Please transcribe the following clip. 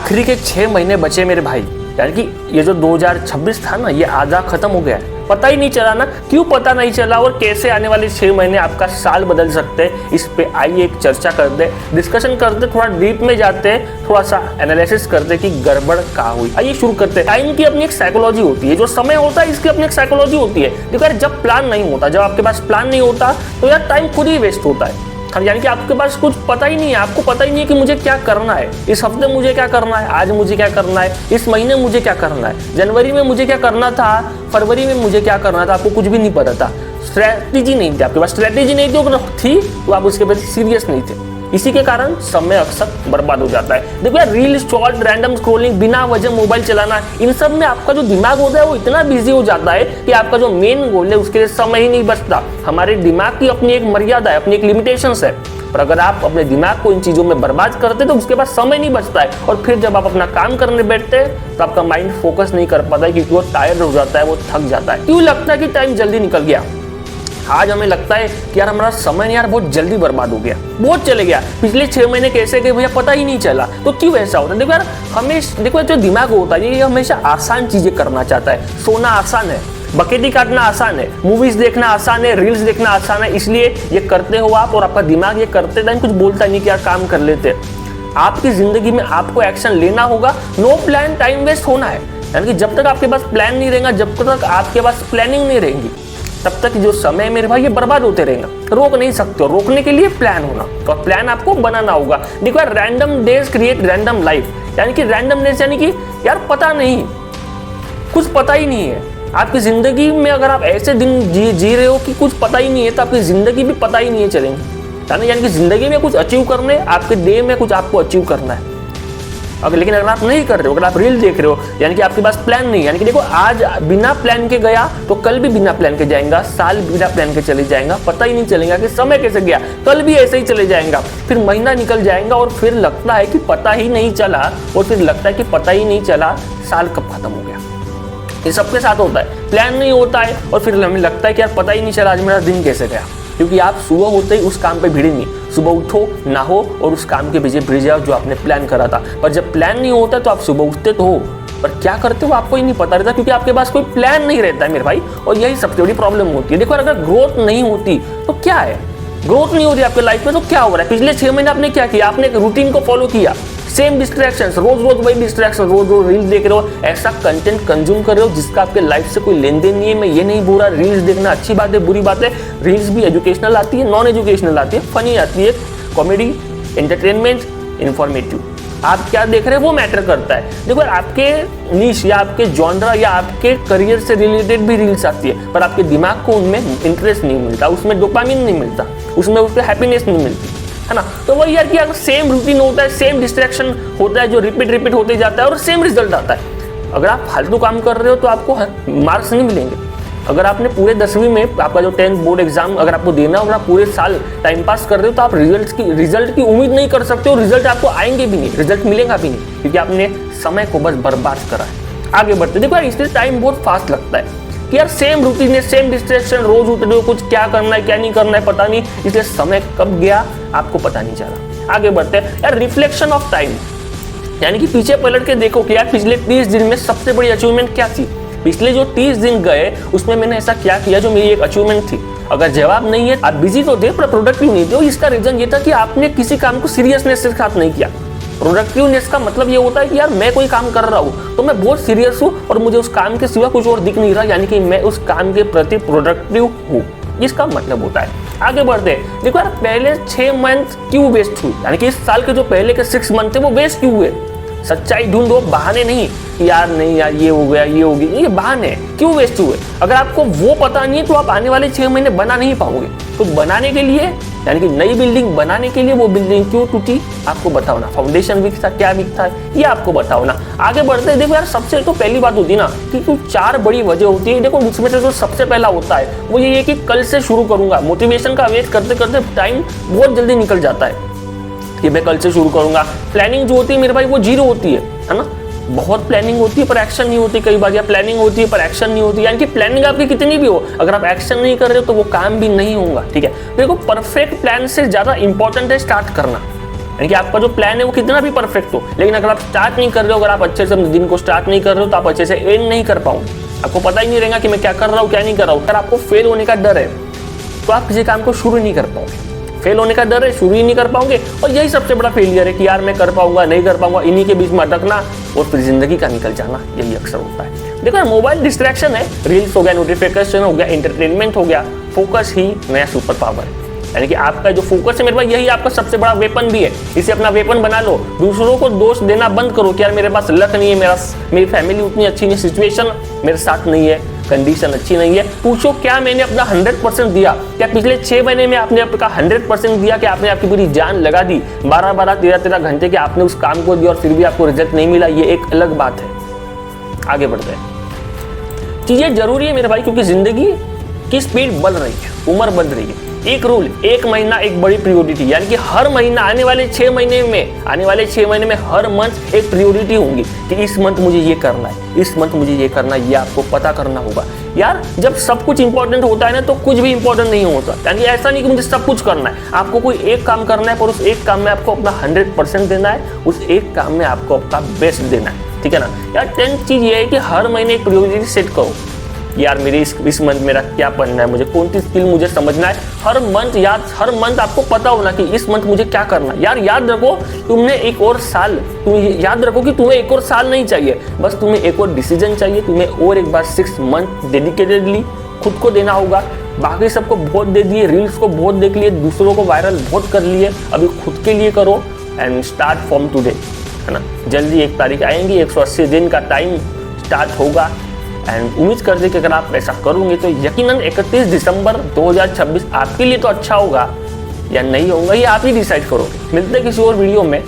आखिरी के 6 महीने बचे मेरे भाई, यानी कि ये जो 2026 था ना, ये आधा खत्म हो गया है। पता ही नहीं चला ना, क्यों पता नहीं चला और कैसे आने वाले 6 महीने आपका साल बदल सकते हैं। इस पे आइए एक चर्चा करते, डिस्कशन करते, थोड़ा डीप में जाते, थोड़ा सा एनालिसिस करते कि गड़बड़ कहाँ हुई। आइए शुरू करते हैं। टाइम की अपनी एक साइकोलॉजी होती है, जो समय होता है इसकी अपनी एक साइकोलॉजी होती है। देखो यार, जब प्लान नहीं होता, जब आपके पास प्लान नहीं होता तो यार टाइम खुद ही वेस्ट होता है। यानी कि आपके पास कुछ पता ही नहीं है, आपको पता ही नहीं है कि मुझे क्या करना है, इस हफ्ते मुझे क्या करना है, आज मुझे क्या करना है, इस महीने मुझे क्या करना है, जनवरी में मुझे क्या करना था, फरवरी में मुझे क्या करना था। आपको कुछ भी नहीं पता था, स्ट्रैटेजी नहीं थी, आपके पास स्ट्रैटेजी नहीं थी तो आप उसके प्रति सीरियस नहीं थे। इसी के कारण समय अक्सर बर्बाद हो जाता है। देखो यार, रील, शॉर्ट, रैंडम स्क्रॉलिंग, बिना वजह मोबाइल चलाना, इन सब में आपका जो दिमाग होता है वो इतना बिजी हो जाता है कि आपका जो मेन गोल है उसके लिए समय ही नहीं बचता। हमारे दिमाग की अपनी एक मर्यादा है, अपनी एक लिमिटेशंस है, पर अगर आप अपने दिमाग को इन चीजों में बर्बाद करते तो उसके बाद समय नहीं बचता है। और फिर जब आप अपना काम करने बैठते हैं तो आपका माइंड फोकस नहीं कर पाता है, क्योंकि वो टायर्ड हो जाता है, वो थक जाता है। क्यों लगता है कि टाइम जल्दी निकल गया? आज हमें लगता है कि यार हमारा समय यार बहुत जल्दी बर्बाद हो गया, बहुत चले गया, पिछले 6 महीने कैसे गए भैया पता ही नहीं चला। तो क्यों ऐसा होता है? देखो यार, देखो जो दिमाग होता है ये हमेशा आसान चीजें करना चाहता है। सोना आसान है, बकेटी काटना आसान है, मूवीज देखना आसान है, रील्स देखना आसान है, इसलिए ये करते हो आप। और आपका दिमाग ये करते टाइम कुछ बोलता नहीं कि यार काम कर लेते। आपकी जिंदगी में आपको एक्शन लेना होगा। नो प्लान टाइम वेस्ट होना है, यानी कि जब तक आपके पास प्लान नहीं रहेगा, जब तक आपके पास प्लानिंग नहीं रहेगी, तब तक जो समय मेरे भाई ये बर्बाद होते रहेगा। रोक नहीं सकते हो, रोकने के लिए प्लान होना, तो प्लान आपको बनाना होगा। देखो यार, random days create random life, यानी कि रैंडमनेस, यानी कि यार पता नहीं, कुछ पता ही नहीं है आपकी जिंदगी में। अगर आप ऐसे दिन जी रहे हो कि कुछ पता ही नहीं है, तो आपकी जिंदगी भी पता ही नहीं है चलेंगे। यानी कि जिंदगी में कुछ अचीव करने, आपके डे में कुछ आपको अचीव करना है। लेकिन अगर आप नहीं कर रहे हो, अगर आप रील देख रहे हो, यानी कि आपके पास प्लान नहीं है, यानी कि देखो आज बिना प्लान के गया तो कल भी बिना प्लान के जाएगा, साल बिना प्लान के चले जाएगा, पता ही नहीं चलेगा कि समय कैसे गया, कल भी ऐसे ही चले जाएगा, फिर महीना निकल जाएगा और फिर लगता है कि पता ही नहीं चला, और फिर लगता है कि पता ही नहीं चला साल कब खत्म हो गया। ये सबके साथ होता है, प्लान नहीं होता है और फिर हमें लगता है कि यार पता ही नहीं चला आज मेरा दिन कैसे गया, क्योंकि आप सुबह होते ही उस काम पे भिड़े नहीं। सुबह उठो, नहाओ और उस काम के पीछे भिड़ जाओ जो आपने प्लान करा था। पर जब प्लान नहीं होता तो आप सुबह उठते तो हो, पर क्या करते हो आपको ही नहीं पता रहता, क्योंकि आपके पास कोई प्लान नहीं रहता है मेरे भाई। और यही सबसे बड़ी प्रॉब्लम होती है। देखो अगर ग्रोथ नहीं होती तो क्या है, ग्रोथ नहीं हो रही आपके लाइफ में तो क्या हो रहा है? पिछले 6 महीने आपने क्या किया? आपने एक रूटीन को फॉलो किया, सेम डिस्ट्रैक्शंस, रोज वही डिस्ट्रैक्शन, रोज रील्स देख रहे हो, ऐसा कंटेंट कंज्यूम कर रहे हो जिसका आपके लाइफ से कोई लेन देन नहीं है। मैं ये नहीं बोल रहा रील्स देखना अच्छी बात है, बुरी बात है। रील्स भी एजुकेशनल आती है, नॉन एजुकेशनल आती है, फनी आती है, कॉमेडी, एंटरटेनमेंट, इंफॉर्मेटिव। आप क्या देख रहे हैं वो मैटर करता है। देखो आपके नीश या आपके जॉनरा या आपके करियर से रिलेटेड भी रील्स आती है, पर आपके दिमाग को उनमें इंटरेस्ट नहीं मिलता, उसमें डोपामिन नहीं मिलता, उसमें उसके हैप्पीनेस नहीं मिलती, है ना। तो वही यार कि अगर सेम रूटीन होता है, सेम डिस्ट्रैक्शन होता है जो रिपीट होते जाता है और सेम रिजल्ट आता है। अगर आप फालतू काम कर रहे हो तो आपको मार्क्स नहीं मिलेंगे। अगर आपने पूरे 10वीं में आपका जो 10th बोर्ड एग्जाम अगर आपको देना हो, अगर आप पूरे साल टाइम पास कर रहे हो तो आप रिजल्ट की उम्मीद नहीं कर सकते हो। रिजल्ट आपको आएंगे भी नहीं, रिजल्ट मिलेगा भी नहीं, क्योंकि आपने समय को बस बर्बाद करा है। आगे बढ़ते देखो यार, इसलिए टाइम बहुत फास्ट लगता है कि यार सेम रूटीन है, सेम डिस्ट्रैक्शन, रोज उठ रहे हो, कुछ क्या करना है क्या नहीं करना है पता नहीं, इसलिए समय कब गया आपको पता नहीं चला। आगे बढ़ते हैं यार, रिफ्लेक्शन ऑफ टाइम, यानी कि पीछे पलट के देखो कि यार पिछले 30 दिन में सबसे बड़ी अचीवमेंट क्या थी। पिछले जो 30 दिन गए उसमें मैंने ऐसा क्या किया जो मेरी एक अचीवमेंट थी। अगर जवाब नहीं है, आप बिजी तो थे पर प्रोडक्टिव नहीं थे, इसका रीजन ये था कि आपने किसी काम को सीरियसनेस के साथ नहीं किया। प्रोडक्टिवनेस का मतलब ये होता है कि यार मैं कोई काम कर रहा हूँ तो मैं बहुत सीरियस हूँ और मुझे उस काम के सिवा कुछ और दिख नहीं रहा, यानी कि मैं उस काम के प्रति प्रोडक्टिव हूँ, इसका मतलब होता है। आगे बढ़ते देखो यार, पहले 6 मंथ क्यों वेस्ट हुए, यानी कि इस साल के जो पहले के 6 मंथ थे वो वेस्ट क्यों हुए? सच्चाई ढूंढो, बहाने नहीं कि यार नहीं यार ये हो गया ये हो गया, ये बहाने क्यों वेस्ट हुए। अगर आपको वो पता नहीं है तो आप आने वाले 6 महीने बना नहीं पाओगे। तो बनाने के लिए, यानी कि नई बिल्डिंग बनाने के लिए वो बिल्डिंग क्यों टूटी आपको बताओ ना, फाउंडेशन वीक था, क्या वीक था ये आपको बताओ ना। आगे बढ़ते देखो यार, सबसे तो पहली बात होती है ना कि कुछ 4 बड़ी वजह होती है। देखो उसमें से जो सबसे पहला होता है वो ये है कि कल से शुरू करूंगा। मोटिवेशन का वेट करते करते टाइम बहुत जल्दी निकल जाता है कि मैं कल से शुरू करूंगा। प्लानिंग जो होती है मेरे भाई वो जीरो होती है ना। बहुत प्लानिंग होती है पर एक्शन नहीं होती कई बार, या प्लानिंग होती है पर एक्शन नहीं होती, यानी कि प्लानिंग आपकी कितनी भी हो, अगर आप एक्शन नहीं कर रहे हो तो वो काम भी नहीं होगा। ठीक है, देखो परफेक्ट प्लान से ज्यादा इंपॉर्टेंट है स्टार्ट करना, यानी कि आपका जो प्लान है वो कितना भी परफेक्ट हो, लेकिन अगर आप स्टार्ट नहीं कर रहे हो, अगर आप अच्छे से दिन को स्टार्ट नहीं कर रहे हो, तो आप अच्छे से एंड नहीं कर पाओगे। आपको पता ही नहीं रहेगा कि मैं क्या कर रहा हूँ क्या नहीं कर रहा हूँ। अगर आपको फेल होने का डर है तो आप किसी काम को शुरू नहीं कर पाओगे। फेल होने का डर है, शुरू ही नहीं कर पाओगे, और यही सबसे बड़ा फेलियर है कि यार मैं कर पाऊंगा नहीं कर पाऊंगा, इन्हीं के बीच में अटकना और फिर जिंदगी का निकल जाना, यही अक्सर होता है। देखो मोबाइल डिस्ट्रैक्शन है, रील्स हो गया, नोटिफिकेशन हो गया, एंटरटेनमेंट हो गया, फोकस ही नया सुपर पावर है। यानी कि आपका जो फोकस है मेरे पास, यही आपका सबसे बड़ा वेपन भी है। इसे अपना वेपन बना लो। दूसरों को दोष देना बंद करो कि यार मेरे पास लक नहीं है, मेरी फैमिली उतनी अच्छी नहीं, सिचुएशन मेरे साथ नहीं है, कंडीशन अच्छी नहीं है। पूछो क्या मैंने अपना 100% दिया? क्या पिछले 6 महीने में आपने आपका 100% दिया? कि आपने आपकी पूरी जान लगा दी, 12-12, 13-13 घंटे के आपने उस काम को दिया और फिर भी आपको रिजल्ट नहीं मिला? ये एक अलग बात है। आगे बढ़ते हैं। चीजें जरूरी है मेरे भाई, क्योंकि जिंदगी की स्पीड बढ़ रही है, उम्र बढ़ रही है। एक रूल, एक महीना एक बड़ी प्रियोरिटी, यानी कि हर महीना आने वाले 6 महीने में हर मंथ एक प्रियोरिटी होंगी कि इस मंथ मुझे ये करना है, इस मंथ मुझे ये करना है, ये आपको पता करना होगा। यार जब सब कुछ इंपॉर्टेंट होता है ना, तो कुछ भी इंपॉर्टेंट नहीं होता। यानी ऐसा नहीं कि मुझे सब कुछ करना है, आपको कोई एक काम करना है, पर उस एक काम में आपको अपना 100% देना है, उस एक काम में आपको अपना बेस्ट देना है, ठीक है ना यार। 10th चीज ये है कि हर महीने एक प्रियोरिटी सेट करो। यार मेरे इस मंथ मेरा क्या पढ़ना है, मुझे कौन सी स्किल मुझे समझना है, हर मंथ आपको पता होना कि इस मंथ मुझे क्या करना है। यार याद रखो तुम एक और साल नहीं चाहिए, बस तुम्हें एक और डिसीजन चाहिए, तुम्हें और एक बार 6 मंथ डेडिकेटेडली खुद को देना होगा। बाकी सबको बहुत दे दिए, रील्स को बहुत देख लिए, दूसरों को वायरल बहुत कर लिए, अभी खुद के लिए करो एंड स्टार्ट फ्रॉम टुडे, है ना। जल्दी 1 तारीख आएंगी, 180 दिन का टाइम स्टार्ट होगा एंड उम्मीद करते कि अगर आप ऐसा करोगे तो यकीनन 31 दिसंबर 2026 आपके लिए तो अच्छा होगा या नहीं होगा, ये आप ही डिसाइड करोगे। मिलते हैं किसी और वीडियो में।